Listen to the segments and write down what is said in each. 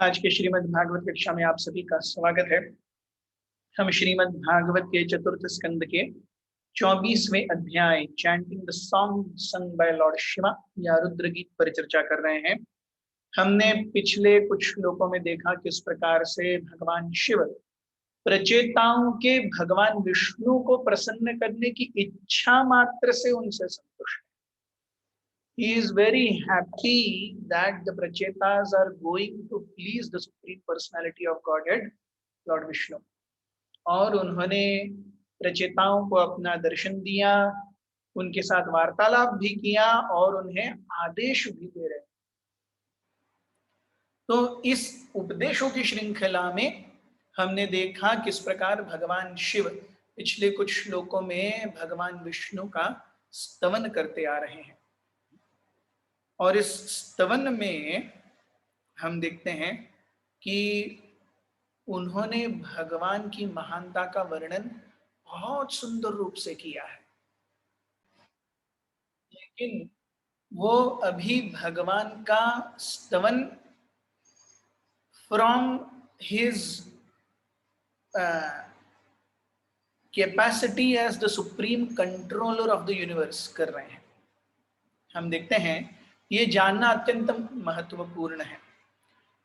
आज के श्रीमद् भागवत कक्षा में आप सभी का स्वागत है। हम श्रीमद् भागवत के चतुर्थ स्कंद के 24वें अध्याय chanting the song sung by Lord Shiva या रुद्र गीत पर चर्चा कर रहे हैं। हमने पिछले कुछ श्लोकों में देखा किस प्रकार से भगवान शिव प्रचेताओं के भगवान विष्णु को प्रसन्न करने की इच्छा मात्र से उनसे संतुष्ट। He is very happy that the Prachetas are going to please the Supreme Personality of Godhead, Lord Vishnu. और उन्होंने प्रचेताओं को अपना दर्शन दिया, उनके साथ वार्तालाप भी किया और उन्हें आदेश भी दे रहे। तो इस उपदेशों की श्रृंखला में हमने देखा किस प्रकार भगवान शिव पिछले कुछ श्लोकों में भगवान विष्णु का स्तवन करते आ रहे हैं। और इस स्तवन में हम देखते हैं कि उन्होंने भगवान की महानता का वर्णन बहुत सुंदर रूप से किया है, लेकिन वो अभी भगवान का स्तवन from his capacity as the supreme controller of the universe कर रहे हैं। हम देखते हैं ये जानना अत्यंत महत्वपूर्ण है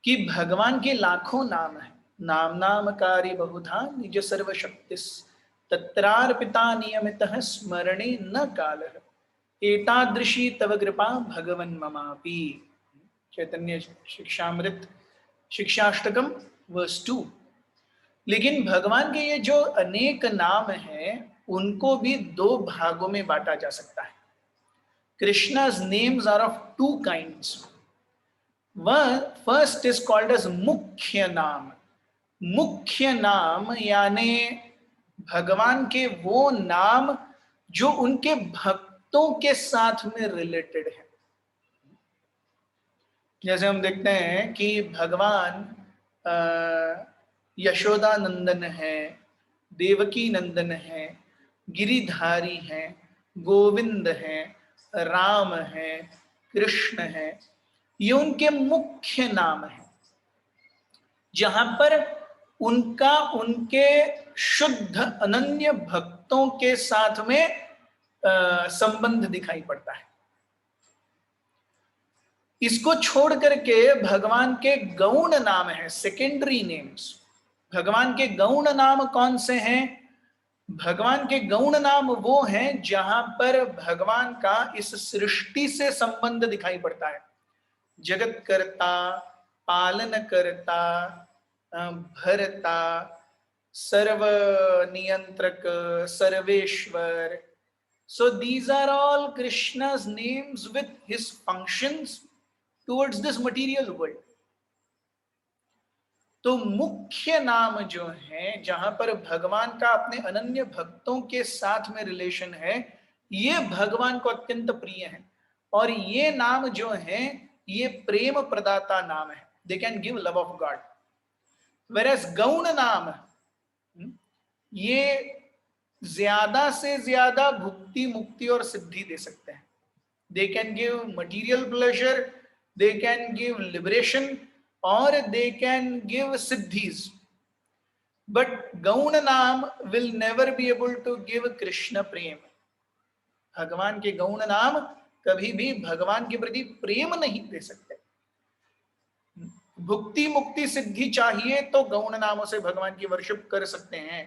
कि भगवान के लाखों नाम हैं, नाम नामकारी बहुधा निज सर्वशक्तिस तत्रार्पिता नियमितः स्मरणे न कालः एतादृशी तव कृपा भगवन् ममापि। चैतन्य शिक्षामृत शिक्षाष्टकम वर्स 2। लेकिन भगवान के ये जो अनेक नाम हैं उनको भी दो भागों में बांटा जा सकता है। Krishna's names are of two kinds. One first is called as मुख्य नाम। मुख्य नाम यानी भगवान के वो नाम जो उनके भक्तों के साथ में रिलेटेड है। जैसे हम देखते हैं कि भगवान यशोदा नंदन है, देवकी नंदन है, गिरिधारी है, गोविंद है, राम है, कृष्ण है, ये उनके मुख्य नाम है जहां पर उनका उनके शुद्ध अनन्य भक्तों के साथ में संबंध दिखाई पड़ता है। इसको छोड़ करके भगवान के गौण नाम है, सेकेंडरी नेम्स। भगवान के गौण नाम कौन से हैं? भगवान के गौण नाम वो हैं जहां पर भगवान का इस सृष्टि से संबंध दिखाई पड़ता है। जगत कर्ता, पालन कर्ता, भरता, सर्व नियंत्रक, Sarveshwar. So these are all Krishna's names with his functions towards this material world. तो मुख्य नाम जो है जहां पर भगवान का अपने अनन्य भक्तों के साथ में रिलेशन है, ये भगवान को अत्यंत प्रिय है। और ये नाम जो है ये प्रेम प्रदाता नाम है। They can give love of God. Whereas गौण नाम ये ज्यादा से ज्यादा भुक्ति, मुक्ति और सिद्धि दे सकते हैं। They can give material pleasure, they can give liberation or they can give siddhis, but gaun naam will never be able to give Krishna prem. भगवान के गौण नाम कभी भी भगवान के प्रति प्रेम नहीं दे सकते। भुक्ति मुक्ति सिद्धि चाहिए तो गौण नामों से भगवान की वर्शिप कर सकते हैं,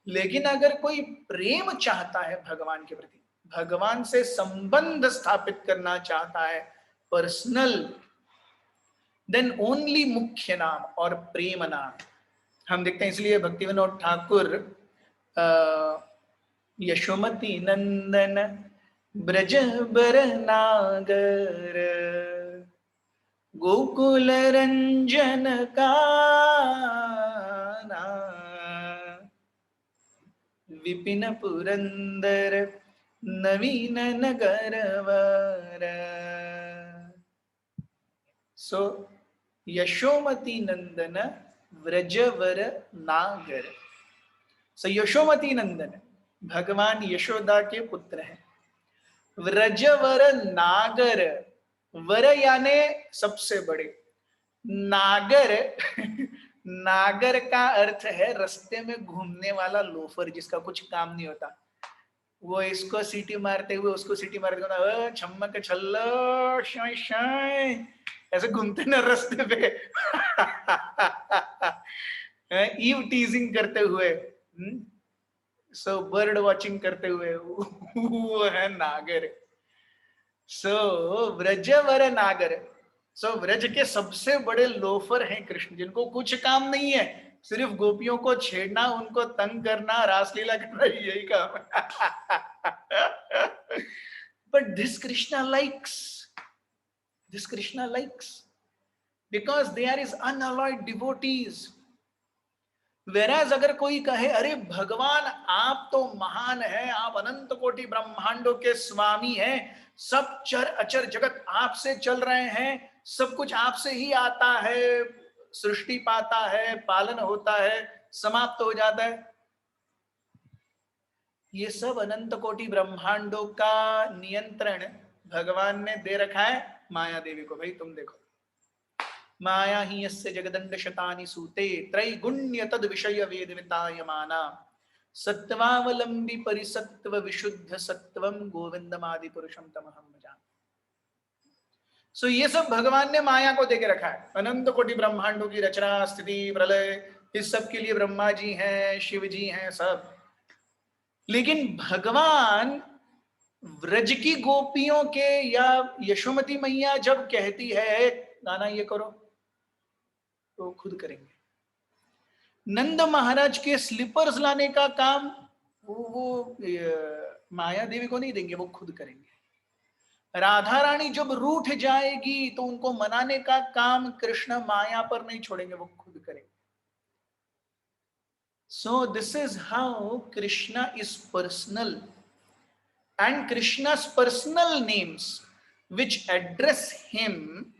लेकिन अगर कोई प्रेम चाहता है भगवान के प्रति, भगवान से संबंध स्थापित करना चाहता है पर्सनल, देन ओनली मुख्य नाम और प्रेम नाम। हम देखते हैं, इसलिए भक्ति विनोद ठाकुर यशोमती नंदन ब्रज बर नागर गोकुल रंजन काना विपिन पुरंदर नवीन नगरवर। सो यशोमती नंदन व्रजवर नागर। सो यशोमती नंदन भगवान यशोदा के पुत्र हैं। व्रजवर नागर, वर याने सबसे बड़े, नागर नागर का अर्थ है रास्ते में घूमने वाला लोफर जिसका कुछ काम नहीं होता। वो इसको सीटी मारते हुए उसको सीटी मारते हुए छम्मक छल्लो शाय शाय ऐसे घूमते ना रास्ते पे ईव टीजिंग करते हुए, सो बर्ड वॉचिंग करते हुए वो है नागर। सो व्रजवर नागर। सो व्रज के सबसे बड़े लोफर हैं कृष्ण, जिनको कुछ काम नहीं है, सिर्फ गोपियों को छेड़ना, उनको तंग करना, रासलीला करना, यही काम है। But this Krishna likes, this Krishna likes because they are is unalloyed devotees. वेराज अगर कोई कहे अरे भगवान आप तो महान हैं, आप अनंत कोटि ब्रह्मांडों के स्वामी हैं, सब चर अचर जगत आपसे चल रहे हैं, सब कुछ आपसे ही आता है, सृष्टि पाता है, पालन होता है, समाप्त हो जाता है, ये सब अनंत कोटि ब्रह्मांडों का नियंत्रण भगवान ने दे रखा है माया देवी को। भाई तुम देखो, माया ही यस्य जगदंड शतानि सूते त्रैगुण्य तद विषय वेद वितायमाना सत्वावलंबी परिसत्व विशुद्ध सत्वम गोविंदमादि पुरुषम तमहम भजामि। सो ये सब भगवान ने माया को देके रखा है। अनंत कोटि ब्रह्मांडों की रचना, स्थिति, प्रलय, इस सब के लिए ब्रह्मा जी हैं, शिव जी हैं, सब। लेकिन भगवान व्रज की गोपियों के या यशोमती मैया जब कहती है नाना ये करो, तो खुद करेंगे। नंद महाराज के स्लीपर्स लाने का काम वो माया देवी को नहीं देंगे, वो खुद करेंगे। राधा रानी जब रूठ जाएगी तो उनको मनाने का काम कृष्ण माया पर नहीं छोड़ेंगे, वो खुद करेंगे। So this is how Krishna is personal, and Krishna's personal names which address him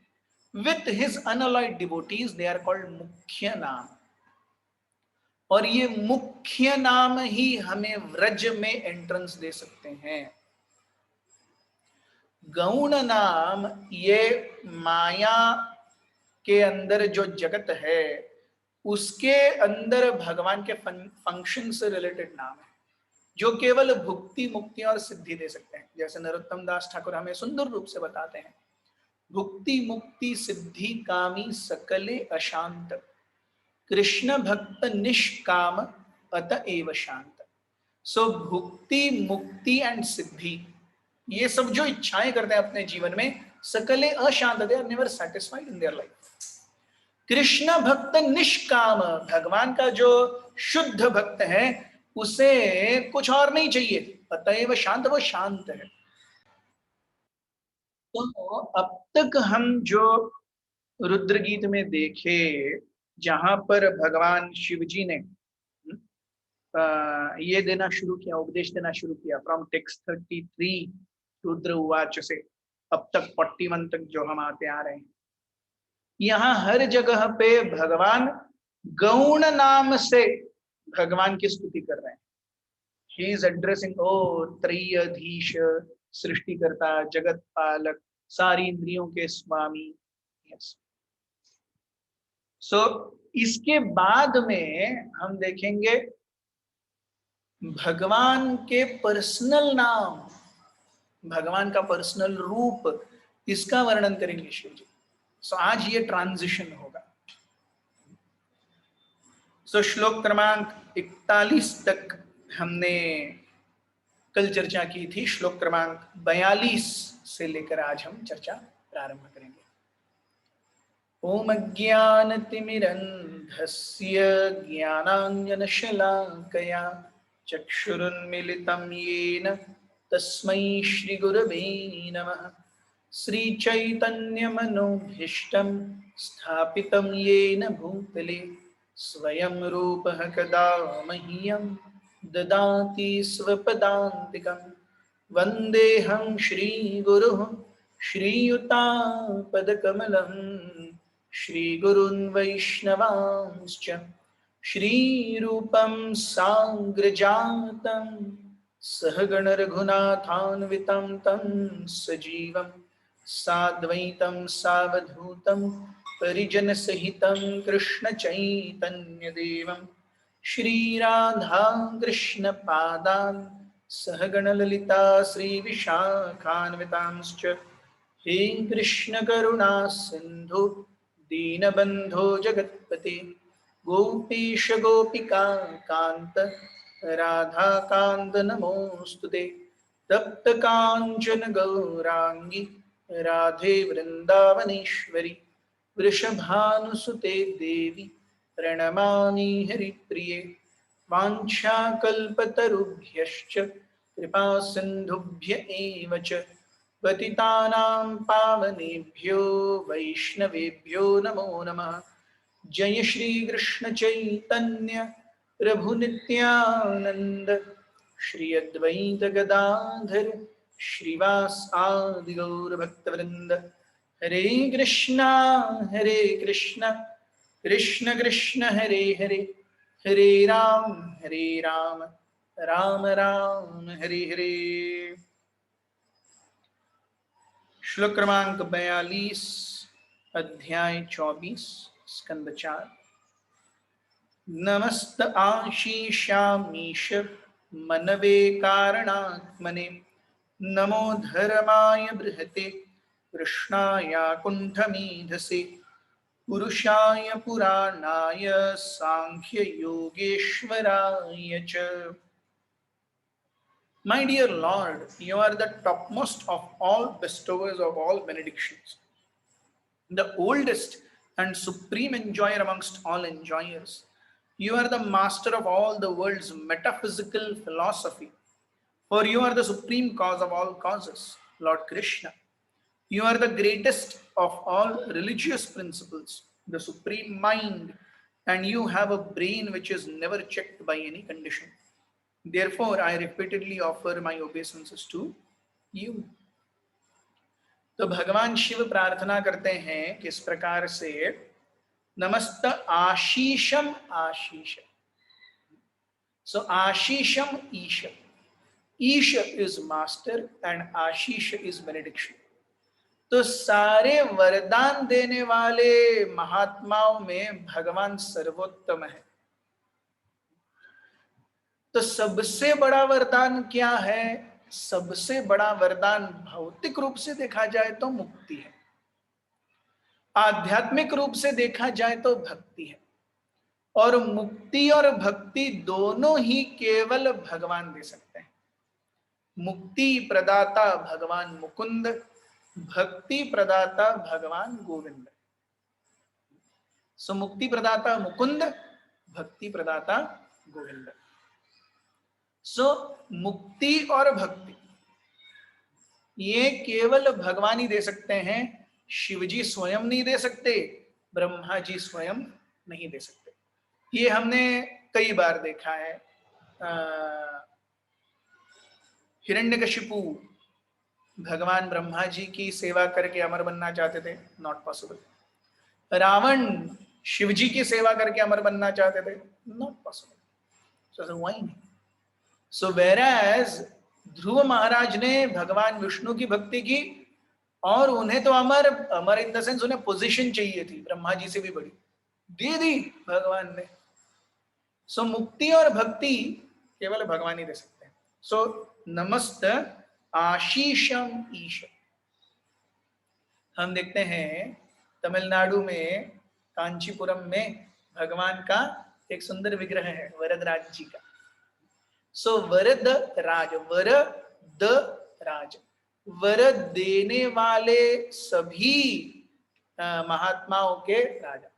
with his unalloyed devotees, they are called मुख्य नाम। और ये मुख्य नाम ही हमें व्रज में एंट्रेंस दे सकते हैं। गौण नाम ये माया के अंदर जो जगत है उसके अंदर भगवान के फंक्शन से रिलेटेड नाम है, जो केवल भुक्ति मुक्ति और सिद्धि दे सकते हैं। जैसे नरोत्तम दास ठाकुर हमें सुंदर रूप से बताते हैं, भुक्ति मुक्ति सिद्धि कामी सकले अशांत, कृष्ण भक्त निष्काम अतएव शांत। सो भुक्ति मुक्ति एंड सिद्धि, ये सब जो इच्छाएं करते हैं अपने जीवन में, सकले अशांत, they are never satisfied in their life. कृष्ण भक्त निष्काम, भगवान का जो शुद्ध भक्त है उसे कुछ और नहीं चाहिए, अतएव शांत, वो शांत है। तो अब तक हम जो रुद्र गीत में देखे, जहां पर भगवान शिव जी ने ये देना शुरू किया, उपदेश देना शुरू किया फ्रॉम टेक्स्ट 33 रुद्र उवाच से अब तक 41 तक जो हम आते आ रहे हैं, यहाँ हर जगह पे भगवान गौण नाम से भगवान की स्तुति कर रहे हैं। He is addressing, ओ त्रयधीश, सृष्टिकर्ता, जगत पालक, सारी इंद्रियों के स्वामी। यस। सो इसके बाद में हम देखेंगे भगवान के पर्सनल नाम, भगवान का पर्सनल रूप, इसका वर्णन करेंगे शिव जी। सो आज ये ट्रांजिशन होगा। सो श्लोक क्रमांक 41 तक हमने कल चर्चा की थी। श्लोक क्रमांक 42 से लेकर आज हम चर्चा प्रारंभ करेंगे। ओम अज्ञानतिमिरन्धस्य ज्ञानाञ्जनशलाकया चक्षुरुन्मीलितं येन तस्मै श्रीगुरवे नमः। श्रीचैतन्यमनोभीष्टं स्थापितं येन भूतले स्वयं रूपः कदा मह्यं ददाति स्वपदान्तिकं। वन्देऽहं श्रीगुरुः श्रीयुतापदकमलं श्रीगुरून् वैष्णवांश्च श्रीरूपं साग्रजातं सहगण रघुनाथान्वितं तं सजीवं साद्वैतं सावधूतं परिजन सहितं कृष्ण चैतन्य देवं श्री राधा कृष्ण पादान् सहगण ललिता श्री विशाखान्वितांश्च हे कृष्ण करुणा सिंधु दीनबंधो जगत्पते गोपीश गोपिका कांत राधा कांत नमोस्तुते तप्त कांचन गौरांगी राधे वृंदावनेश्वरी वृषभानुसुते देवी प्रणमामि हरिप्रिये वाञ्छाकल्पतरुभ्यश्च कृपा सिन्धुभ्य एव च पतितानां पावनेभ्यो वैष्णवेभ्यो नमो नमः। जय श्री कृष्ण चैतन्य प्रभु नित्यानंद श्री अद्वैत गदाधर श्रीवास आदि गौर भक्तवृंद। हरे कृष्णा कृष्ण कृष्ण हरे हरे हरे राम राम राम हरे हरे। श्लोक क्रमांक 42 अध्याय 24 स्कंद 4। नमस्त आशीषामीश मनवे कारणात्मने नमो धर्माय बृहते कृष्णाय कुंठमीधसे पुरुषाय पुराणाय सांख्य योगेश्वराय च। My dear Lord, you are the topmost of all bestowers of all benedictions, the oldest and supreme enjoyer amongst all enjoyers. You are the master of all the world's metaphysical philosophy, for you are the supreme cause of all causes, Lord Krishna. You are the greatest of all religious principles, the supreme mind, and you have a brain which is never checked by any condition. Therefore, I repeatedly offer my obeisances to you. तो भगवान शिव प्रार्थना करते हैं किस प्रकार से, नमस्त आशीषम आशीष। सो आशीषम ईश, ईश इज मास्टर एंड आशीष इज बेनेडिक्शन। तो सारे वरदान देने वाले महात्माओं में भगवान सर्वोत्तम है। तो सबसे बड़ा वरदान क्या है? सबसे बड़ा वरदान भौतिक रूप से देखा जाए तो मुक्ति है, आध्यात्मिक रूप से देखा जाए तो भक्ति है। और मुक्ति और भक्ति दोनों ही केवल भगवान दे सकते हैं। मुक्ति प्रदाता भगवान मुकुंद, भक्ति प्रदाता भगवान गोविंद। सो मुक्ति प्रदाता मुकुंद, भक्ति प्रदाता गोविंद। सो मुक्ति और भक्ति ये केवल भगवान ही दे सकते हैं। शिवजी स्वयं नहीं दे सकते, ब्रह्मा जी स्वयं नहीं दे सकते। ये हमने कई बार देखा है। हिरण्यकशिपु भगवान ब्रह्मा जी की सेवा करके अमर बनना चाहते थे, नॉट पॉसिबल। रावण शिवजी की सेवा करके अमर बनना चाहते थे, नॉट पॉसिबल। सो वही नहीं। सो वेराज ध्रुव महाराज ने भगवान विष्णु की भक्ति की और उन्हें तो अमर इन द सेंस उन्हें पोजीशन चाहिए थी, ब्रह्मा जी से भी बड़ी, दे दी भगवान ने। सो मुक्ति और भक्ति केवल भगवान ही दे सकते हैं। सो नमस्त आशीषम ईश। हम देखते हैं तमिलनाडु में कांचीपुरम में भगवान का एक सुंदर विग्रह है वरदराज जी का। सो वरद राज, वरद राज, वर देने वाले सभी महात्माओं के राजा।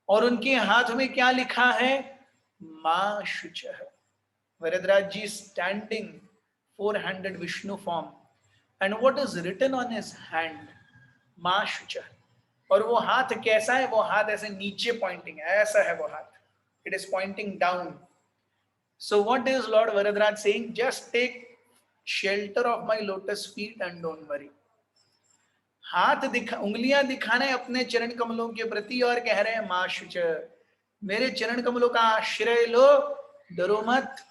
और उनके हाथ में क्या लिखा है? मां शुचः। Varadaraja ji standing, 4-handed Vishnu form, and what is written on his hand? मां शुचः। और वो हाथ कैसा है? वो हाथ ऐसे नीचे पॉइंटिंग है, ऐसा है वो हाथ, it is pointing down. So what is lord Varadaraja saying? Just take shelter of my lotus feet and don't worry. हाथ उंगलियां दिखाने अपने चरण कमलों के प्रति और कह रहे हैं मां शुचः, मेरे चरण कमलों का आश्रय लो, डरो मत।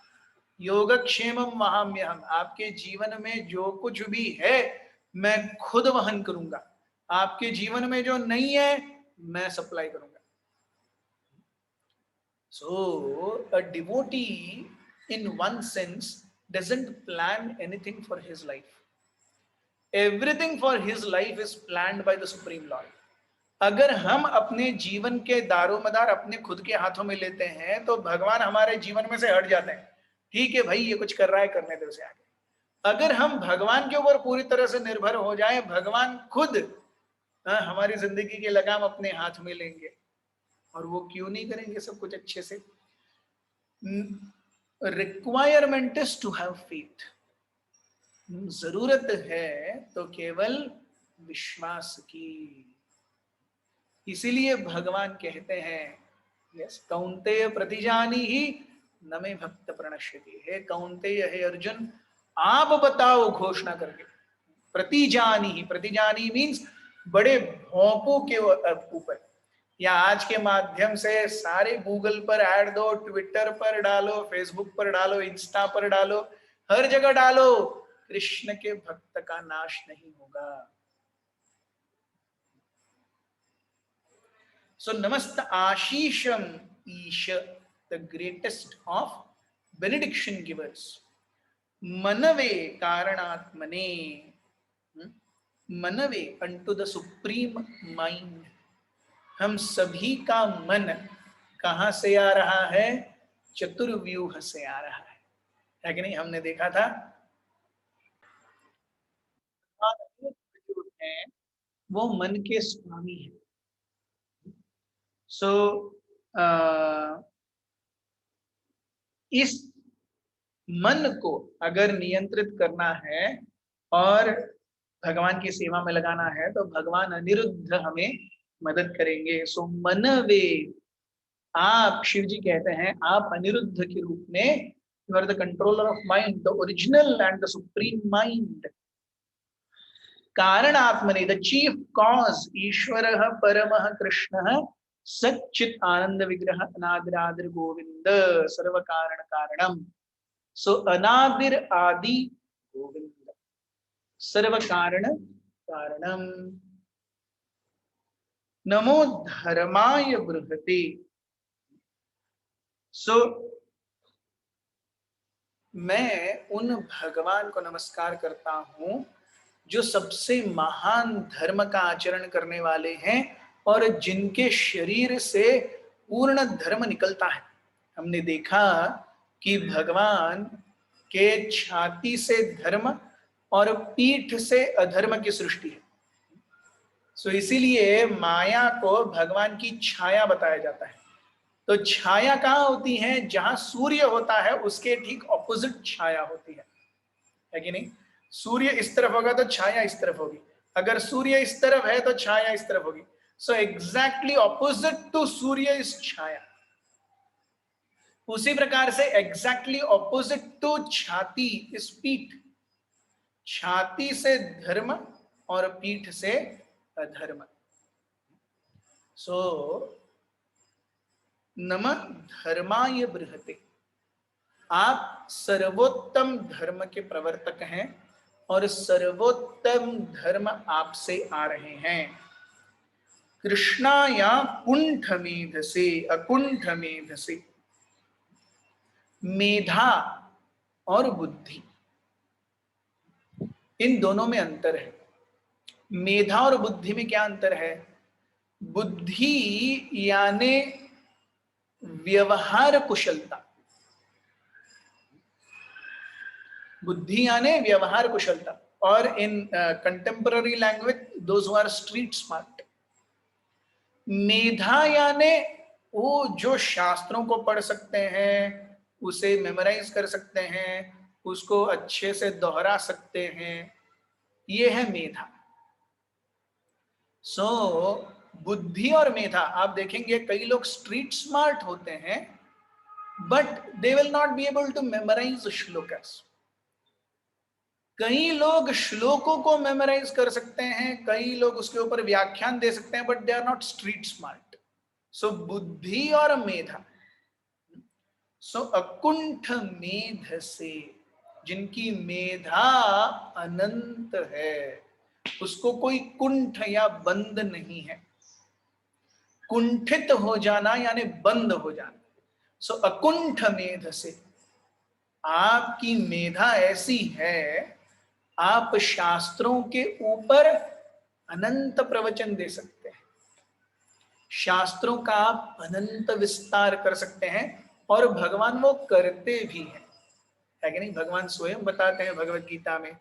योगक्षेमम वहाम्यहम्। आपके जीवन में जो कुछ भी है मैं खुद वहन करूंगा। आपके जीवन में जो नहीं है मैं सप्लाई करूंगा। So a devotee in one sense doesn't plan anything for his life. Everything for his life is planned by the Supreme Lord. अगर हम अपने जीवन के दारोमदार अपने खुद के हाथों में लेते हैं तो भगवान हमारे जीवन में से हट जाते हैं। ठीक है भाई, ये कुछ कर रहा है, करने दो उसे आगे। अगर हम भगवान के ऊपर पूरी तरह से निर्भर हो जाएं, भगवान खुद हमारी जिंदगी की लगाम अपने हाथ में लेंगे। और वो क्यों नहीं करेंगे सब कुछ अच्छे से? Requirement is to have faith. जरूरत है तो केवल विश्वास की। इसीलिए भगवान कहते हैं, यस, कौन्तेय प्रतिजानी ही न मे भक्त प्रणश्यति। हे कौन्तेय, हे अर्जुन, आप बताओ घोषणा करके। प्रतिजानी ही, प्रतिजानी मीन्स बड़े भौपों के ऊपर, या आज के माध्यम से सारे गूगल पर ऐड दो, ट्विटर पर डालो, फेसबुक पर डालो, इंस्टा पर डालो, हर जगह डालो, कृष्ण के भक्त का नाश नहीं होगा। सो नमस्त आशीषम ईश, the greatest of benediction givers, मनवे कारणात्मने, मनवे अनटू द सुप्रीम माइंड। हम सभी का मन कहां से आ रहा है? चतुर्व्यूह से आ रहा है कि नहीं? हमने देखा था जो है वो मन के स्वामी है। सो इस मन को अगर नियंत्रित करना है और भगवान की सेवा में लगाना है तो भगवान अनिरुद्ध हमें मदद करेंगे। सो मनवे, आप, शिव जी कहते हैं, आप अनिरुद्ध के रूप में, you are the controller of mind, the original and the supreme mind. कारण आत्मने, द चीफ कॉज, ईश्वर परमः कृष्ण सच्चित आनंद विग्रह अनादिरादिर गोविंद सर्व कारण कारणम। सो अनादिर आदि गोविंद सर्व कारण कारणम। नमो धर्माय बृहते। सो मैं उन भगवान को नमस्कार करता हूं जो सबसे महान धर्म का आचरण करने वाले हैं और जिनके शरीर से पूर्ण धर्म निकलता है। हमने देखा कि भगवान के छाती से धर्म और पीठ से अधर्म की सृष्टि है। सो इसीलिए माया को भगवान की छाया बताया जाता है। तो छाया कहाँ होती है? जहां सूर्य होता है उसके ठीक ऑपोजिट छाया होती है कि नहीं? सूर्य इस तरफ होगा तो छाया इस तरफ होगी, अगर सूर्य इस तरफ है तो छाया इस तरफ होगी। सो एग्जैक्टली ऑपोजिट टू सूर्य इज छाया। उसी प्रकार से एग्जैक्टली ऑपोजिट टू छाती इज पीठ। छाती से धर्म और पीठ से अधर्म। सो नमः धर्माय बृहते, आप सर्वोत्तम धर्म के प्रवर्तक हैं और सर्वोत्तम धर्म आपसे आ रहे हैं। कृष्णाया कुंठ मेध से, अकुंठ मेध से। मेधा और बुद्धि, इन दोनों में अंतर है। मेधा और बुद्धि में क्या अंतर है? बुद्धि यानी व्यवहार कुशलता, बुद्धि यानी व्यवहार कुशलता, और in contemporary language those who are street smart. मेधा यानी वो जो शास्त्रों को पढ़ सकते हैं, उसे मेमोराइज कर सकते हैं, उसको अच्छे से दोहरा सकते हैं, ये है मेधा। सो बुद्धि और मेधा, आप देखेंगे कई लोग स्ट्रीट स्मार्ट होते हैं but they will not be able to memorise shlokas. कई लोग श्लोकों को मेमोराइज कर सकते हैं, कई लोग उसके ऊपर व्याख्यान दे सकते हैं, but they are not street smart. So बुद्धि और मेधा। सो अकुंठ मेध से, जिनकी मेधा अनंत है, उसको कोई कुंठ या बंद नहीं है। कुंठित हो जाना यानी बंद हो जाना। सो अकुंठ मेध से, आपकी मेधा ऐसी है, आप शास्त्रों के ऊपर अनंत प्रवचन दे सकते हैं, शास्त्रों का आप अनंत विस्तार कर सकते हैं, और भगवान वो करते भी हैं, है कि नहीं? भगवान स्वयं बताते हैं भगवत गीता में,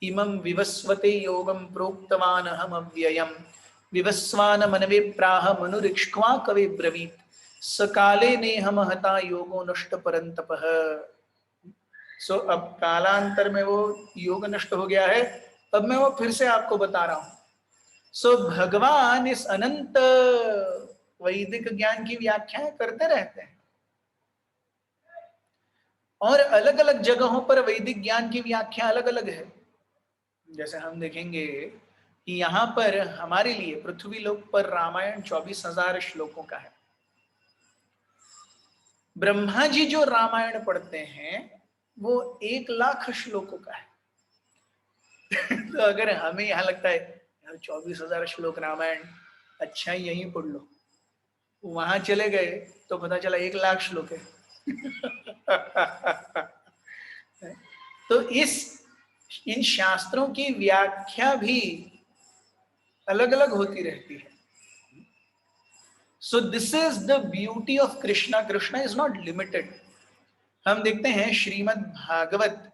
इमं विवस्वते योगम प्रोक्तवान हम अव्ययम विवस्वान मनवे प्राह मनुरिक्ष्वा कवे ब्रवीत सकाले नेह महता योगो नष्ट परंतपः। सो अब कालांतर में वो योग नष्ट हो गया है, अब मैं वो फिर से आपको बता रहा हूं। सो भगवान इस अनंत वैदिक ज्ञान की व्याख्याएं करते रहते हैं, और अलग अलग जगहों पर वैदिक ज्ञान की व्याख्या अलग अलग है। जैसे हम देखेंगे कि यहाँ पर हमारे लिए पृथ्वी लोक पर रामायण 24,000 श्लोकों का है। ब्रह्मा जी जो रामायण पढ़ते हैं वो 1,00,000 श्लोकों का है। तो अगर हमें यहाँ लगता है यार 24,000 श्लोक रामायण, अच्छा यहीं पढ़ लो, वहां चले गए तो पता चला 1,00,000 श्लोक है। तो इन शास्त्रों की व्याख्या भी अलग अलग होती रहती है। So this is the beauty of Krishna, Krishna is not limited. हम देखते हैं श्रीमद् भागवत,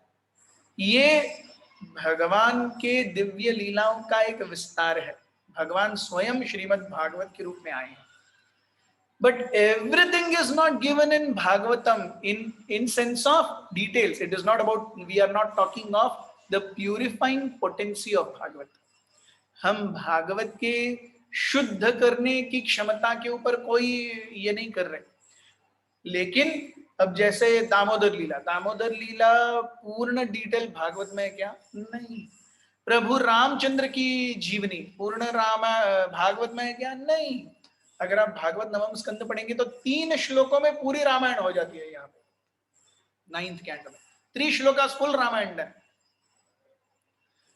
ये भगवान के दिव्य लीलाओं का एक विस्तार है। भगवान स्वयं श्रीमद् भागवत के रूप में आए हैं, but everything is not given in Bhagavatam in sense of details. It is not about, we are not talking of the purifying potency of Bhagavat. हम भागवत के शुद्ध करने की क्षमता के ऊपर कोई ये नहीं कर रहे, लेकिन अब जैसे दामोदर लीला पूर्ण डिटेल भागवत में है क्या? नहीं। प्रभु रामचंद्र की जीवनी पूर्ण भागवत में है क्या? नहीं। अगर आप भागवत नवम स्कंद पढ़ेंगे तो 3 श्लोकों में पूरी रामायण हो जाती है। यहाँ पे 9th कैंटो में 3 श्लोकास फुल रामायण है।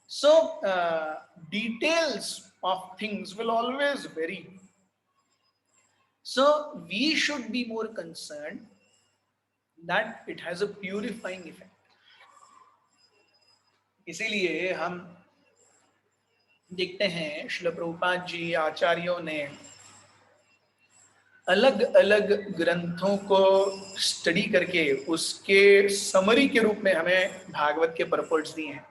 So details of things will always vary, so we should be more concerned that it has a purifying effect. इसीलिए हम देखते हैं श्रील प्रभुपाद जी आचार्यों ने अलग अलग ग्रंथों को स्टडी करके उसके समरी के रूप में हमें भागवत के परपोर्ट्स दिए हैं।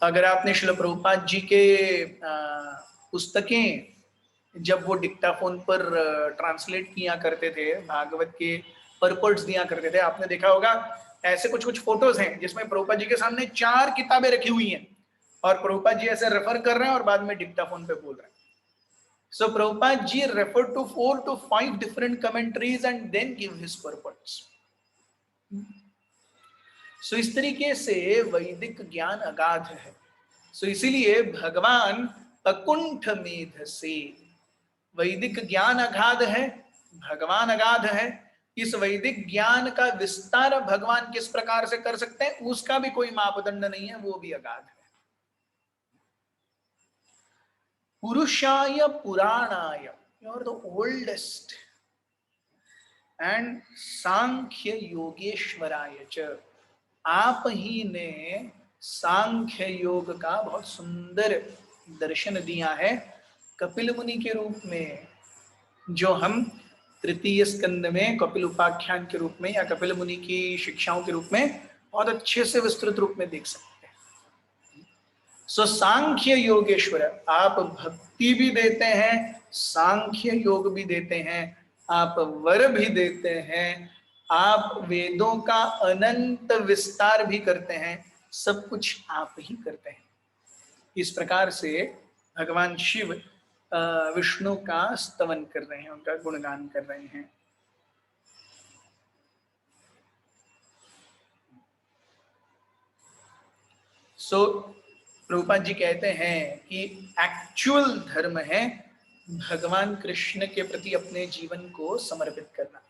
अगर आपने श्रील प्रभुपाद जी के पुस्तकें जब वो डिक्टाफोन पर ट्रांसलेट किया करते थे, भागवत के परपोर्ट्स दिया करते थे, आपने देखा होगा ऐसे कुछ कुछ फोटोज हैं जिसमें प्रभुपाद जी के सामने 4 किताबें रखी हुई हैं और प्रभुपाद जी ऐसे रेफर कर रहे हैं और बाद में डिक्टाफोन पे बोल रहे हैं। So Prabhupada ji referred to 4 to 5 different commentaries and then give his purports. So इस तरीके से वैदिक ज्ञान अगाध है। So इसीलिए भगवान अकुंठ मेध से, वैदिक ज्ञान अगाध है, भगवान अगाध है। इस वैदिक ज्ञान का विस्तार भगवान किस प्रकार से कर सकते हैं उसका भी कोई मापदंड नहीं है, वो भी अगाध है। पुरुषाय पुराणाय, you are the oldest, and सांख्य योगेश्वराय च, आप ही ने सांख्य योग का बहुत सुंदर दर्शन दिया है कपिल मुनि के रूप में, जो हम तृतीय स्कंद में कपिल उपाख्यान के रूप में या कपिल मुनि की शिक्षाओं के रूप में बहुत अच्छे से विस्तृत रूप में देख सकते हैं। सो सांख्य योगेश्वर, आप भक्ति भी देते हैं, सांख्य योग भी देते हैं, आप वर भी देते हैं, आप वेदों का अनंत विस्तार भी करते हैं, सब कुछ आप ही करते हैं। इस प्रकार से भगवान शिव विष्णु का स्तवन कर रहे हैं, उनका गुणगान कर रहे हैं। सो प्रभुपाद जी कहते हैं कि एक्चुअल धर्म है भगवान कृष्ण के प्रति अपने जीवन को समर्पित करना।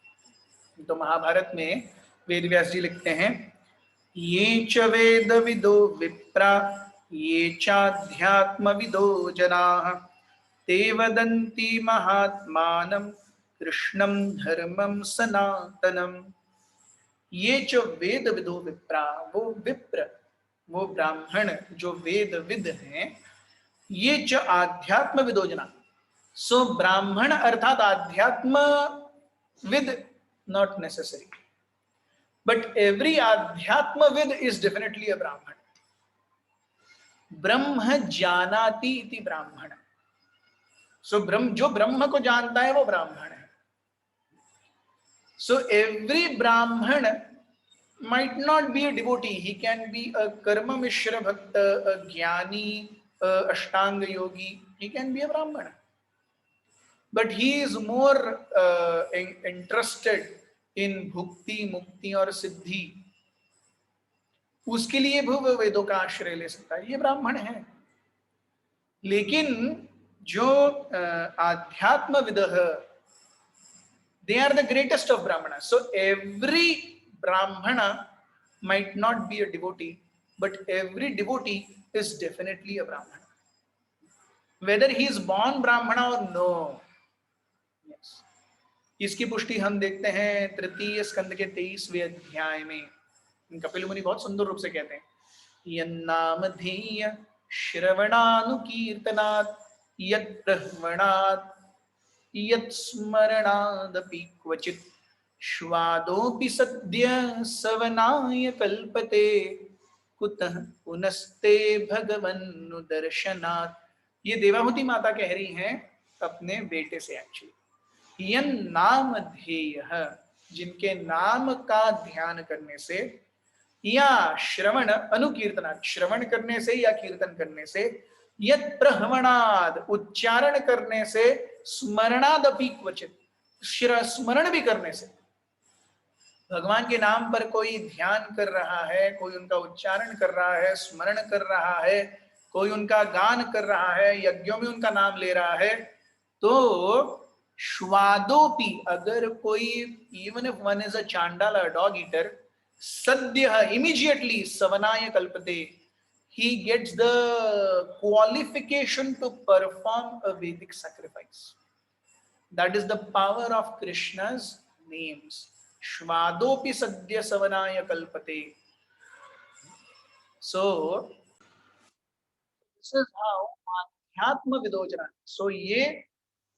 तो महाभारत में वेदव्यास जी लिखते हैं, ये च वेद विदो विप्रा ये चाध्यात्म विदो जनाः ते वदन्ति महात्मानं कृष्णं धर्मं सनातनम। ये जो वेद विदो विप्रा, वो विप्र, वो ब्राह्मण जो वेद विद हैं, ये जो आध्यात्म विदोजना, सो ब्राह्मण अर्थात आध्यात्म with not necessary, but every आध्यात्म विद इज डेफिनेटली अ ब्राह्मण। ब्रह्म जानाति इति ब्राह्मण। सो ब्रह्म, जो ब्रह्म को जानता है वो ब्राह्मण है। सो एवरी ब्राह्मण might not be a devotee, he can be a karma mishra bhakta, a jnani, a ashtanga yogi, he can be a brahmana, but he is more interested in bhukti, mukti और सिद्धि, उसके लिए भी वो वेदों का आश्रय ले सकता है, ये ब्राह्मण है। लेकिन जो आध्यात्म विदः, they are the greatest of brahmanas. So every brahmana might not be a devotee, but every devotee is definitely a brahmana, whether he is born brahmana or no. Yes. इसकी पुष्टि हम देखते हैं तृतीय स्कंद के 23वें अध्याय में। कपिल मुनि बहुत सुंदर रूप से कहते हैं, यन्नामधेय श्रवणानुकीर्तनात् यत् ब्रह्मणात् यत् स्मरणादपि क्वचित् श्वादोऽपि सद्य सवनाय कल्पते कुतः पुनस्ते भगवन्नुदर्शनात्। ये देवाहुति माता कह रही हैं अपने बेटे से एक्चुअली। यन् नाम ध्येय, जिनके नाम का ध्यान करने से, या श्रवण अनुकीर्तनात्, श्रवण करने से या कीर्तन करने से, यत् प्रह्वणाद, उच्चारण करने से, स्मरणादपि क्वचित, स्मरण भी करने से। भगवान के नाम पर कोई ध्यान कर रहा है, कोई उनका उच्चारण कर रहा है, स्मरण कर रहा है, कोई उनका गान कर रहा है, यज्ञों में उनका नाम ले रहा है, तो श्वादोपि, अगर कोई, even if one is a चांडाल, अ डॉग ईटर, सद्य इमीडिएटली सवनाय कल्पते, he gets the qualification to perform a Vedic sacrifice. That is the power of Krishna's names. Shvadopi sadhya savanaya kalpate. So this is how adhyatma vidojana. So ये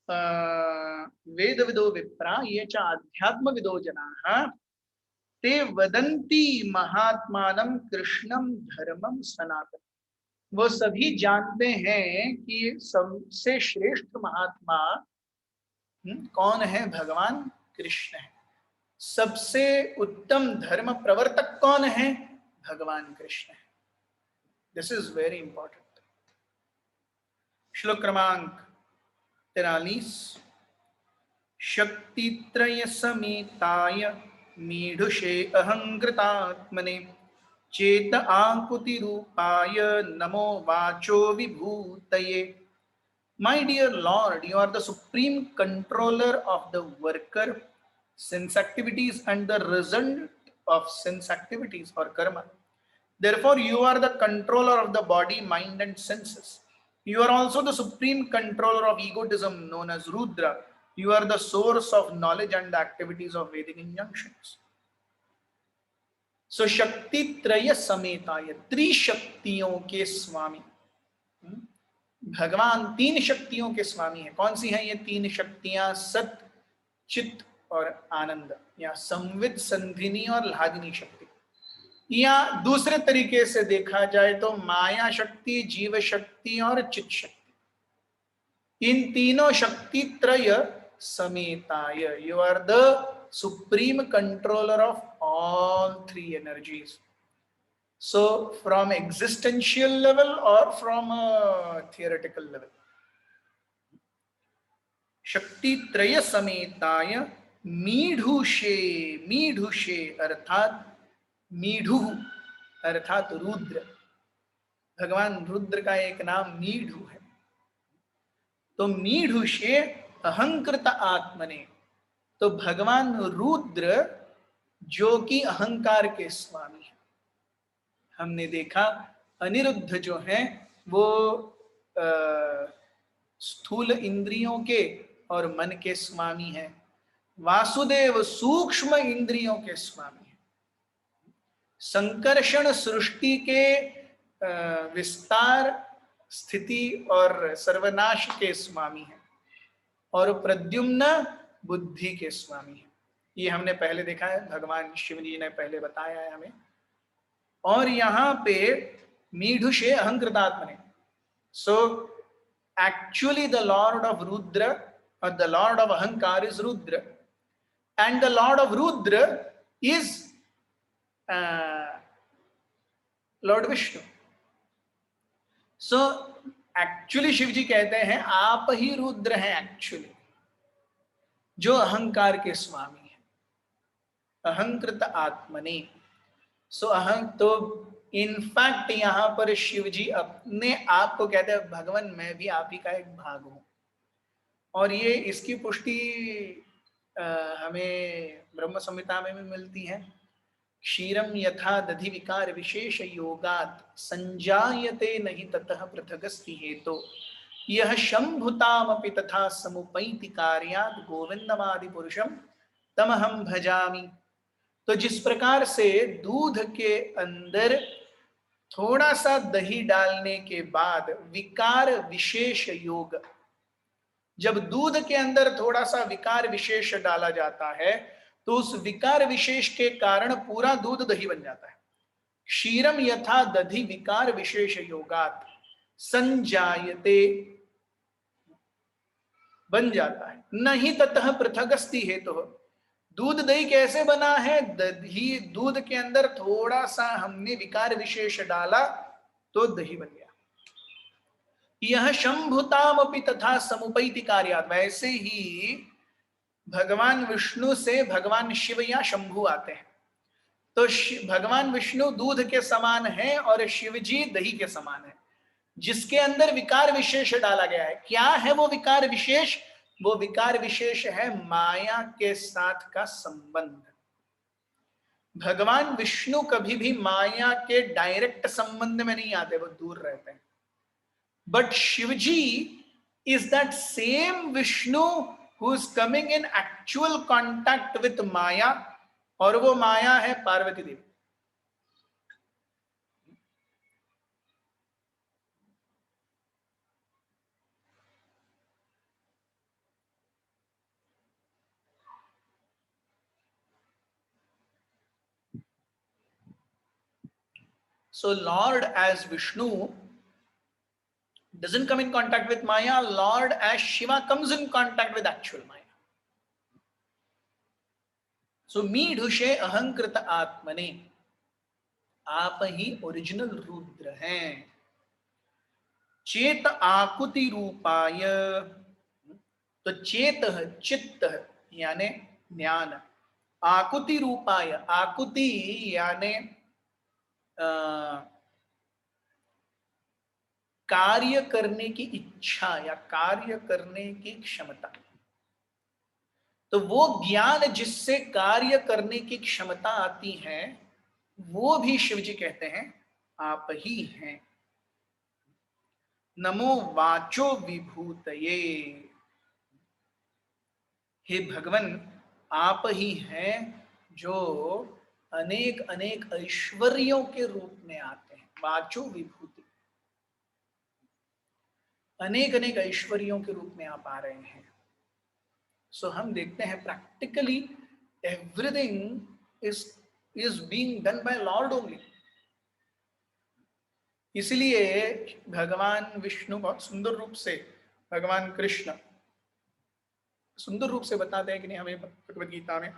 वेद विदो विप्रा, ये च आध्यात्म विदोजना, ते वदन्ति महात्मानं कृष्णं धर्मं सनातन। वो सभी जानते हैं कि सबसे श्रेष्ठ महात्मा कौन है? भगवान कृष्ण है। सबसे उत्तम धर्म प्रवर्तक कौन है? भगवान कृष्ण है। This is very important. श्लोक क्रमांक 43। शक्तित्रय समेताय मीढुषे अहंकृतात्मने चेत आकुति रूपाय नमो वाचो विभूतये। My dear Lord, you are the supreme controller of the worker, sense activities and the result of sense activities or karma. Therefore, you are the controller of the body, mind and senses. You are also the supreme controller of egotism known as Rudra. You are the source of knowledge and the activities of Vedic injunctions. So, Shakti Traya Sametaya, त्रिशक्तियों के स्वामी भगवान तीन शक्तियों के स्वामी हैं। कौन सी हैं ये तीन शक्तियां? सत, चित्त और आनंद, या संविद, संधिनी और लादिनी शक्ति। या दूसरे तरीके से देखा जाए तो माया शक्ति, जीव शक्ति और चित्त शक्ति। इन तीनों शक्ति त्रय समेताय, you are the supreme controller of all three energies. So from existential level or from a theoretical level. शक्ति त्रय समेताय मीढुषे, मीढुषे अर्थात मीढु अर्थात रुद्र. भगवान रुद्र का एक नाम मीढु है. तो मीढुषे अहंकृत आत्मने, तो भगवान रुद्र जो कि अहंकार के स्वामी है. हमने देखा अनिरुद्ध जो है वो स्थूल इंद्रियों के और मन के स्वामी हैं। वासुदेव सूक्ष्म इंद्रियों के स्वामी हैं। संकर्षण सृष्टि के विस्तार, स्थिति और सर्वनाश के स्वामी हैं। और प्रद्युम्न बुद्धि के स्वामी हैं। ये हमने पहले देखा है, भगवान शिव जी ने पहले बताया है हमें। और यहाँ पे मीढुषे अहंकृतात्मने, सो actually the lord of Rudra or the lord of Ahankar is Rudra, and the lord of Rudra is Lord Vishnu. So actually Shiv जी कहते हैं आप ही रुद्र हैं एक्चुअली, जो अहंकार के स्वामी हैं, अहंकृत आत्मने। सो अहं तो इनफैक्ट यहाँ पर शिव जी अपने आप को कहते हैं भगवान मैं भी आप ही का एक भाग हूं। और ये इसकी पुष्टि हमें ब्रह्म संहिता में भी मिलती है। क्षीरम यथा दधि विकार विशेष योगात संजायते नहीं ततः पृथगस्ति हेतो यह शंभुतामपि तथा समुपैति कार्यात् गोविंदमादि पुरुषम तमहम भजामि। तो जिस प्रकार से दूध के अंदर थोड़ा सा दही डालने के बाद विकार विशेष योग, जब दूध के अंदर थोड़ा सा विकार विशेष डाला जाता है तो उस विकार विशेष के कारण पूरा दूध दही बन जाता है। क्षीरम यथा दधि विकार विशेष योगात संजायते, बन जाता है। नहीं ततः पृथगस्ति हेतु, दूध दही कैसे बना है? दही दूध के अंदर थोड़ा सा हमने विकार विशेष डाला तो दही बन गया। यह शंभुताम अपि तथा समुपैति कार्यात्, वैसे ही भगवान विष्णु से भगवान शिव या शंभु आते हैं। तो भगवान विष्णु दूध के समान है और शिव जी दही के समान है, जिसके अंदर विकार विशेष डाला गया है। क्या है वो विकार विशेष? वो विकार विशेष है माया के साथ का संबंध। भगवान विष्णु कभी भी माया के डायरेक्ट संबंध में नहीं आते, वो दूर रहते हैं। But Shivji is that same Vishnu who is coming in actual contact with माया, और वो माया है पार्वती देवी। So Lord as Vishnu doesn't come in contact with Maya. Lord as Shiva comes in contact with actual Maya. So मीढुषे अहंकृत आत्मने, आप ही original Rudra हैं। चेत आकुति रूपाय, तो चेत चित्त यानी ज्ञान, आकुति रूपाय, आकुति यानी कार्य करने की इच्छा या कार्य करने की क्षमता। तो वो ज्ञान जिससे कार्य करने की क्षमता आती है वो भी शिव जी कहते हैं आप ही हैं। नमो वाचो विभूतये, हे भगवन आप ही हैं जो अनेक अनेक ऐश्वर्यों के रूप में आते हैं। वाचो विभूति, अनेक अनेक ऐश्वर्यों के रूप में आप आ रहे हैं। सो हम देखते हैं practically everything is being done by Lord only. इसलिए भगवान विष्णु बहुत सुंदर रूप से, भगवान कृष्ण सुंदर रूप से बताते हैं कि नहीं हमें भगवद गीता में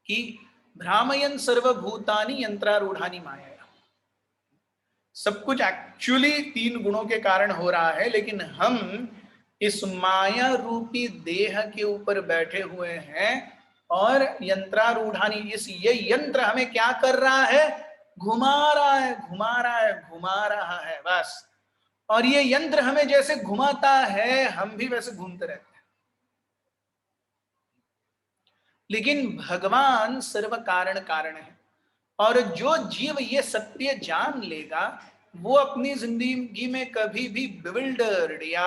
कि भ्रामयन सर्वभूतानि यंत्रारूढ़ानि माया। सब कुछ एक्चुअली तीन गुणों के कारण हो रहा है, लेकिन हम इस माया रूपी देह के ऊपर बैठे हुए हैं और यंत्रारूढ़ानि, ये यंत्र हमें क्या कर रहा है? घुमा रहा है, घुमा रहा है, घुमा रहा है बस। और ये यंत्र हमें जैसे घुमाता है हम भी वैसे घूमते रहते हैं। लेकिन भगवान सर्व कारण कारण है, और जो जीव ये सत्य जान लेगा वो अपनी जिंदगी में कभी भी बिविल्डर्ड या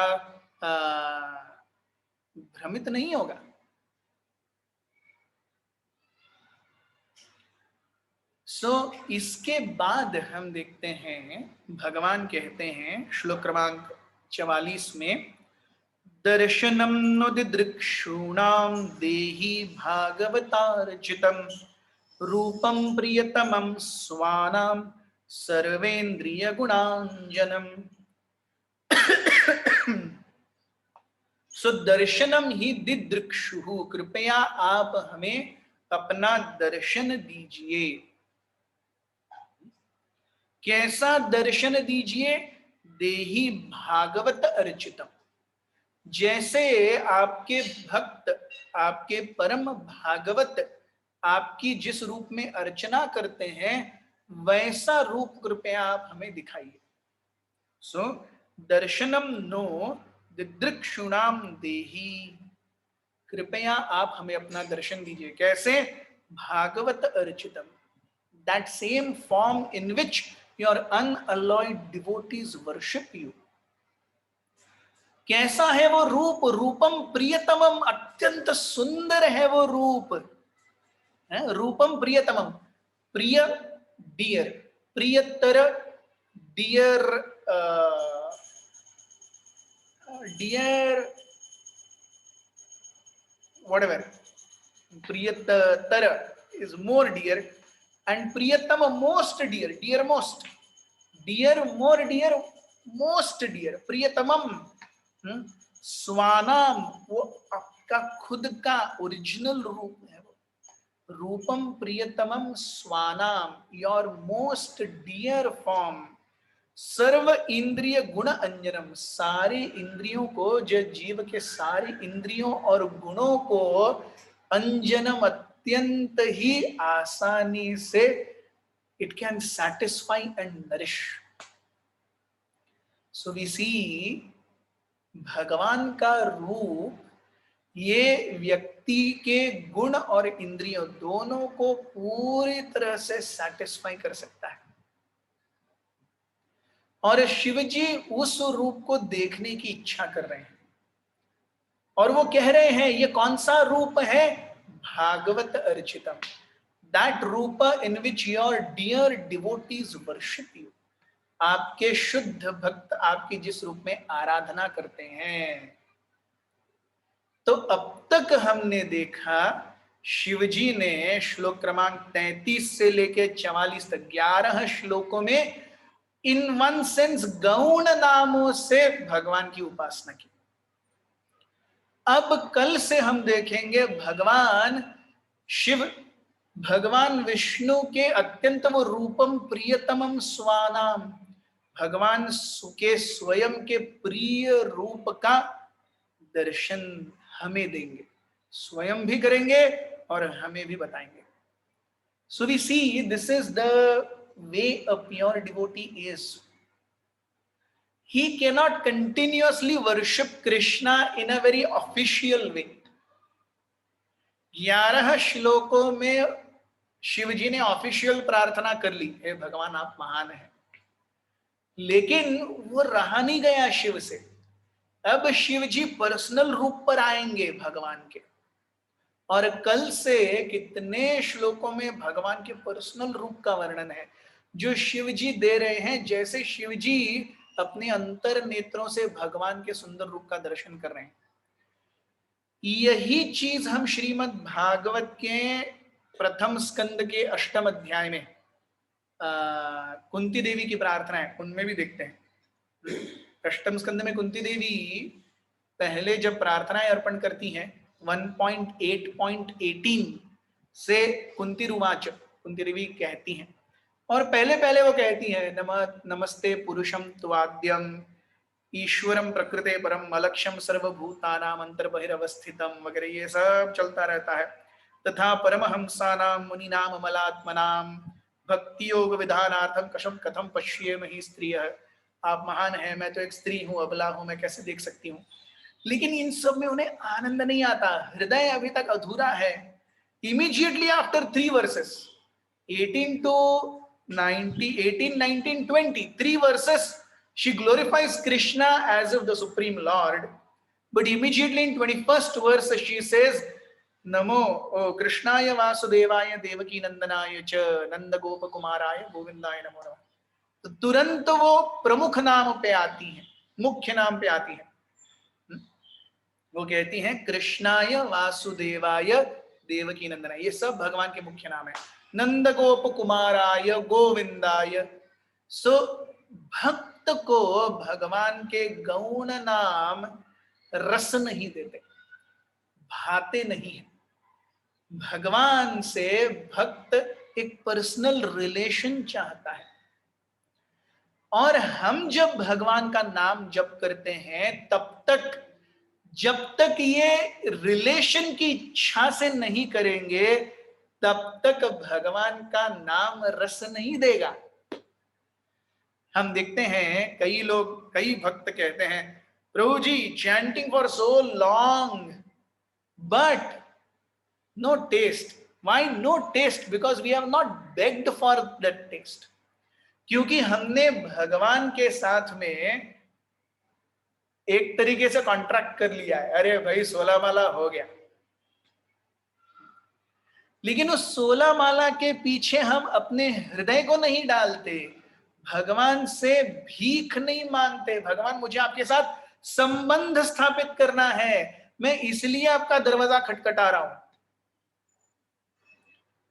भ्रमित नहीं होगा। इसके बाद हम देखते हैं, भगवान कहते हैं श्लोक क्रमांक 44 में, दर्शनम नु दिदृक्षूणाम देहि भागवतार्चितम रूपम प्रियतमं स्वानाम सर्वेन्द्रिय गुणांजनम। दर्शनम ही दिदृक्षु, कृपया आप हमें अपना दर्शन दीजिए। कैसा दर्शन दीजिए? देहि भागवत अर्चितम, जैसे आपके भक्त, आपके परम भागवत आपकी जिस रूप में अर्चना करते हैं, वैसा रूप कृपया आप हमें दिखाइए। दर्शनम नो दिदृक्षुणाम देहि, कृपया आप हमें अपना दर्शन दीजिए। कैसे? Bhagavat अर्चितम, that same form in which your unalloyed devotees worship you. कैसा है वो रूप? रूपम प्रियतमम, अत्यंत सुंदर है वो रूप है। रूपम प्रियतमम, प्रिय डियर, प्रियतर dear, dear whatever, priyatar is more dear, and priyatama most dear, dear most, dear more dear, most dear, priyatamam स्वानाम, वो आपका खुद का ओरिजिनल रूप है। वो रूपम प्रियतमम स्वानाम, योर मोस्ट डियर फॉर्म। सर्व इंद्रिय गुण अंजनम, सारे इंद्रियों को, जो जीव के सारे इंद्रियों और गुणों को अंजनम, अत्यंत ही आसानी से, it can satisfy and nourish. So we see भगवान का रूप ये व्यक्ति के गुण और इंद्रियों दोनों को पूरी तरह से सैटिस्फाई कर सकता है। और शिव जी उस रूप को देखने की इच्छा कर रहे हैं, और वो कह रहे हैं ये कौन सा रूप है? भागवत अर्चितम, दैट रूप in which your dear devotees worship you, आपके शुद्ध भक्त आपकी जिस रूप में आराधना करते हैं। तो अब तक हमने देखा शिवजी ने श्लोक क्रमांक 33 से लेकर 44 तक 11 श्लोकों में इन वन सेंस गौण नामों से भगवान की उपासना की। अब कल से हम देखेंगे भगवान शिव, भगवान विष्णु के अत्यंत वो रूपम प्रियतमम स्वानाम, भगवान के स्वयं के प्रिय रूप का दर्शन हमें देंगे, स्वयं भी करेंगे और हमें भी बताएंगे। So we see this is the way a pure devotee is. He cannot continuously worship Krishna in a very official way. 11 श्लोकों में शिवजी ने ऑफिशियल प्रार्थना कर ली, हे भगवान आप महान हैं, लेकिन वो रहा नहीं गया शिव से। अब शिवजी पर्सनल रूप पर आएंगे भगवान के, और कल से कितने श्लोकों में भगवान के पर्सनल रूप का वर्णन है जो शिवजी दे रहे हैं, जैसे शिवजी अपने अंतर नेत्रों से भगवान के सुंदर रूप का दर्शन कर रहे हैं। यही चीज हम श्रीमद् भागवत के प्रथम स्कंद के 8वें अध्याय में कुंती देवी की प्रार्थना है, उनमें भी देखते हैं। 8वें स्कंद में कुंती देवी पहले जब प्रार्थनाएं अर्पण करती हैं 1.8.18 से कुंती रुवाच, कुंती देवी कहती हैं, और पहले पहले वो कहती है नमस्ते पुरुषम त्वाद्यम ईश्वरम प्रकृते परम अलक्ष्यम सर्वभूतानाम अंतर्बहिरवस्थितम वगैरह, ये सब चलता रहता है। तथा परमहंसानाम मुनीनाम अमलात्मनाम भक्ति योग विधानार्थम कशम कथम पश्येम ही स्त्रिय, आप महान हैं, मैं तो एक स्त्री हूँ, अबला हूँ, मैं कैसे देख सकती हूँ। लेकिन इन सब में उन्हें आनंद नहीं आता, हृदय अभी तक अधूरा है। Immediately after 3 versus 18 to 90, 18, 19, 20, 3 verses she glorifies Krishna as if the supreme lord, But immediately in 21st verse she says, Namo Krishnaya Vasudevaya Devaki Nandanaaya cha Nanda Gopa Kumaraya Govindaya Namo Namo. तो तुरंत वो प्रमुख नाम पे आती है, मुख्य नाम पे आती है। वो कहती हैं कृष्णाय वासुदेवाय देवकी नंदनाय, ये सब भगवान के मुख्य नाम है। नंद गोप कुमाराय गोविंदाय। सो भक्त को भगवान के गौण नाम रस नहीं देते, भाते नहीं है। भगवान से भक्त एक पर्सनल रिलेशन चाहता है, और हम जब भगवान का नाम जप करते हैं तब तक, जब तक ये रिलेशन की इच्छा से नहीं करेंगे तब तक भगवान का नाम रस नहीं देगा। हम देखते हैं कई लोग, कई भक्त कहते हैं प्रभु जी chanting for so long but no taste. Why no taste? Because we have not begged for that taste. क्योंकि हमने भगवान के साथ में एक तरीके से कॉन्ट्रैक्ट कर लिया है, अरे भाई 16 माला हो गया, लेकिन उस 16 माला के पीछे हम अपने हृदय को नहीं डालते, भगवान से भीख नहीं मांगते। भगवान मुझे आपके साथ संबंध स्थापित करना है, मैं इसलिए आपका दरवाजा खटखटा रहा हूं।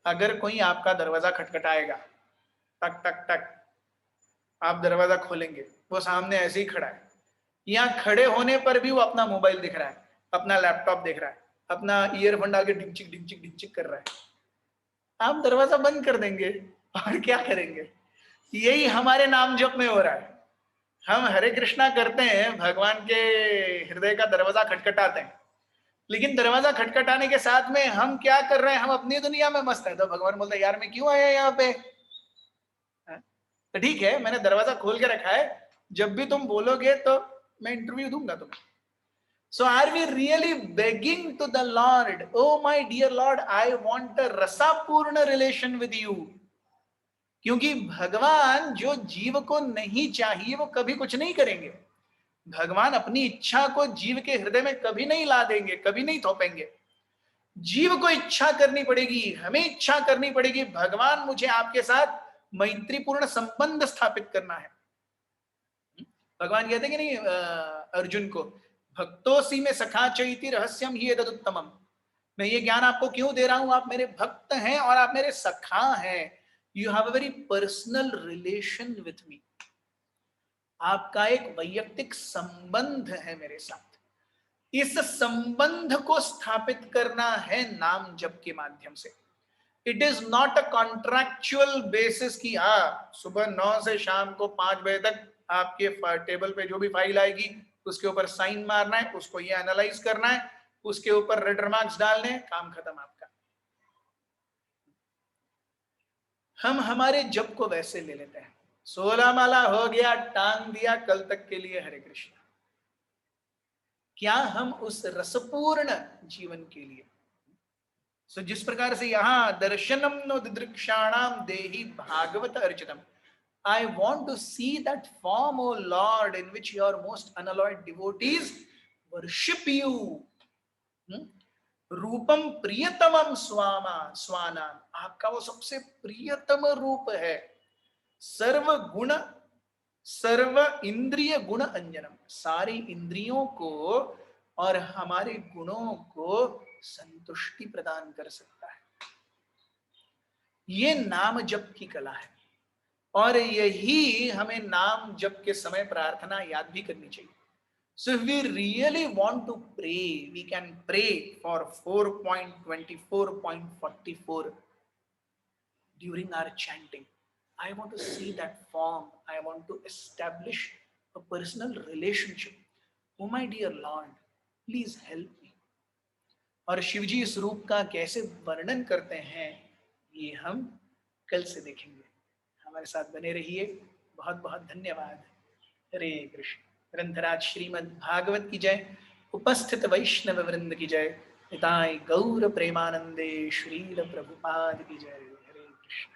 अगर कोई आपका दरवाजा खटखटाएगा, टक टक टक, आप दरवाजा खोलेंगे, वो सामने ऐसे ही खड़ा है, यहाँ खड़े होने पर भी वो अपना मोबाइल दिख रहा है, अपना लैपटॉप देख रहा है, अपना ईयरफोन आके डिंचिक डिंचिक डिंचिक कर रहा है, आप दरवाजा बंद कर देंगे और क्या करेंगे? यही हमारे नाम जप में हो रहा है। हम हरे कृष्णा करते हैं, भगवान के हृदय का दरवाजा खटखटाते हैं, लेकिन दरवाजा खटखटाने के साथ में हम क्या कर रहे हैं? हम अपनी दुनिया में मस्त है। तो भगवान बोलता है यार मैं क्यों आया यहाँ पे? तो ठीक है, मैंने दरवाजा खोल के रखा है, जब भी तुम बोलोगे तो मैं इंटरव्यू दूंगा तुम्हें। So are we really begging to the Lord, oh my dear Lord, I want a रसापूर्ण relation with you? क्योंकि भगवान जो जीव को नहीं चाहिए वो कभी कुछ नहीं करेंगे। भगवान अपनी इच्छा को जीव के हृदय में कभी नहीं ला देंगे, कभी नहीं थोपेंगे। जीव को इच्छा करनी पड़ेगी, हमें इच्छा करनी पड़ेगी, भगवान मुझे आपके साथ मैत्रीपूर्ण संबंध स्थापित करना है। भगवान कहते हैं कि नहीं अर्जुन को, भक्तोसी में सखा चैति रहस्यम ही एतदुत्तमम। मैं ये ज्ञान आपको क्यों दे रहा हूं? आप मेरे भक्त हैं और आप मेरे सखा हैं। You have a very personal relation with me. आपका एक वैयक्तिक संबंध है मेरे साथ। इस संबंध को स्थापित करना है नाम जप के माध्यम से। It is not a contractual basis की हाँ सुबह 9 से शाम को 5 बजे तक आपके टेबल पे जो भी फाइल आएगी उसके ऊपर साइन मारना है, उसको ये एनालाइज करना है, उसके ऊपर रेड मार्क्स डालने हैं, काम खत्म आपका। हम हमारे जप को वैसे ले लेते हैं, 16 माला हो गया, टांग दिया, कल तक के लिए हरे कृष्ण। क्या हम उस रसपूर्ण जीवन के लिए जिस प्रकार से यहाँ दर्शनम नो दिदृक्षाणाम देहि Bhagavat अर्चितम, I want to see that form, O Lord, in which your most unalloyed devotees worship you. रूपम प्रियतमम स्वानाम, आपका वो सबसे प्रियतम रूप है। सर्व गुण सर्व इंद्रिय गुण अंजनम, सारी इंद्रियों को और हमारे गुणों को संतुष्टि प्रदान कर सकता है। ये नाम जप की कला है, और यही हमें नाम जप के समय प्रार्थना याद भी करनी चाहिए। So if we really want to pray, we can pray for 4.24.44 during our chanting. I want to see that form. I want to establish a personal relationship. Oh my dear Lord, please help me. और शिवजी इस रूप का कैसे वर्णन करते हैं ये हम कल से देखेंगे। हमारे साथ बने रहिए। बहुत बहुत धन्यवाद। हरे कृष्ण। ग्रंथराज श्रीमद् भागवत की जय। उपस्थित वैष्णव वृंद की जय। निताय गौर प्रेमानंदे श्रील प्रभुपाद की जय। हरे कृष्ण।